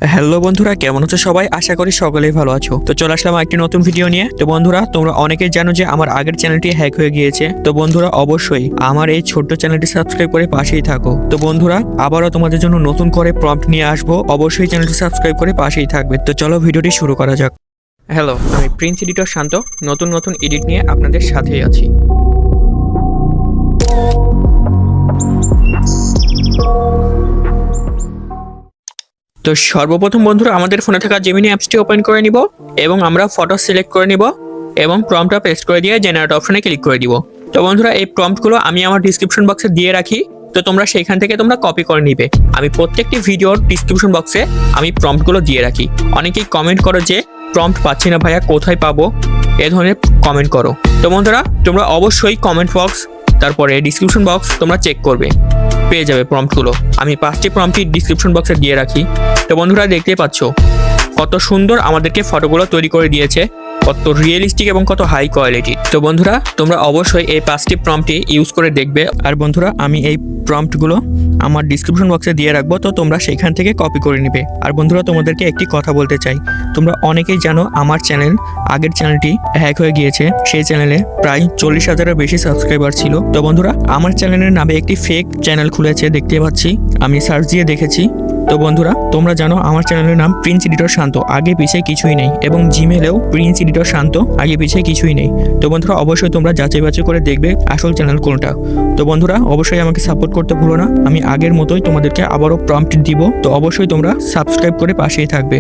Hello বন্ধুরা, কেমন আছো সবাই? আশা করি সকলেই ভালো আছো। তো চলে আসলাম একটি নতুন ভিডিও নিয়ে। তো বন্ধুরা, তোমরা অনেকেই জানো যে আমার আগের চ্যানেলটি হ্যাক হয়ে গিয়েছে। তো বন্ধুরা, অবশ্যই আমার এই ছোট্ট চ্যানেলটি সাবস্ক্রাইব করে পাশেই থাকো। তো বন্ধুরা, আবারও তোমাদের জন্য নতুন করে প্রম্পট নিয়ে আসবো। অবশ্যই চ্যানেলটি সাবস্ক্রাইব করে পাশেই থাকবে। তো চলো ভিডিওটি শুরু করা যাক। হ্যালো, আমি প্রিন্স এডিটর শান্ত। নতুন এডিট নিয়ে আপনাদের সাথেই আছি। তো সর্বপ্রথম বন্ধুরা, আমাদের ফোনে থাকা জেমিনি অ্যাপসটি ওপেন করে নিব এবং আমরা ফটো সিলেক্ট করে নিব এবং প্রম্পটটা পেস্ট করে দিয়ে জেনারেট অপশনে ক্লিক করে দিব। তো বন্ধুরা, এই প্রম্পটগুলো আমি আমার ডিসক্রিপশন বক্সে দিয়ে রাখি। তো তোমরা সেইখান থেকে তোমরা কপি করে নিবে। আমি প্রত্যেকটি ভিডিওর ডিসক্রিপশন বক্সে আমি প্রম্পটগুলো দিয়ে রাখি। অনেকেই কমেন্ট করো যে প্রম্পট পাচ্ছি না ভাইয়া, কোথায় পাবো? এ ধরনের কমেন্ট করো। তো বন্ধুরা, তোমরা অবশ্যই কমেন্ট বক্স তারপরে ডিসক্রিপশন বক্স তোমরা চেক করবে, পেয়ে যাবে প্রম্পটগুলো। আমি 5টি প্রম্পটই ডিসক্রিপশন বক্সে দিয়ে রাখি। তো বন্ধুরা, দেখতেই পাচ্ছ কত সুন্দর আমাদেরকে ফটোগুলো তৈরি করে দিয়েছে, কত রিয়েলিস্টিক এবং কত হাই কোয়ালিটি। তো বন্ধুরা, তোমরা অবশ্যই এই 5টি প্রম্পটই ইউজ করে দেখবে। আর বন্ধুরা, আমি এই প্রম্পটগুলো আমার ডিসক্রিপশন বক্সে দিয়ে রাখবো, তো তোমরা সেখান থেকে কপি করে নিবে। আর বন্ধুরা, তোমাদেরকে একটি কথা বলতে চাই। তোমরা অনেকেই জানো আমার আগের চ্যানেলটি হ্যাক হয়ে গিয়েছে। সেই চ্যানেলে প্রায় 40,000-এর বেশি সাবস্ক্রাইবার ছিল। তো বন্ধুরা, আমার চ্যানেলের নামে একটি ফেক চ্যানেল খুলেছে, দেখতে পাচ্ছি। আমি সার্চ দিয়ে দেখেছি। তো বন্ধুরা, তোমরা জানো আমার চ্যানেলের নাম প্রিন্স এডিটর শান্ত, আগে পিছিয়ে কিছুই নেই। এবং জিমেলেও প্রিন্স এডিটর শান্ত, আগে পিছিয়ে কিছুই নেই। তো বন্ধুরা, অবশ্যই তোমরা যাচাই বাছাই করে দেখবে আসল চ্যানেল কোনটা। তো বন্ধুরা, অবশ্যই আমাকে সাপোর্ট করতে ভুলো না। আমি আগের মতোই তোমাদেরকে আবারও প্রম্পট দিব। তো অবশ্যই তোমরা সাবস্ক্রাইব করে পাশেই থাকবে।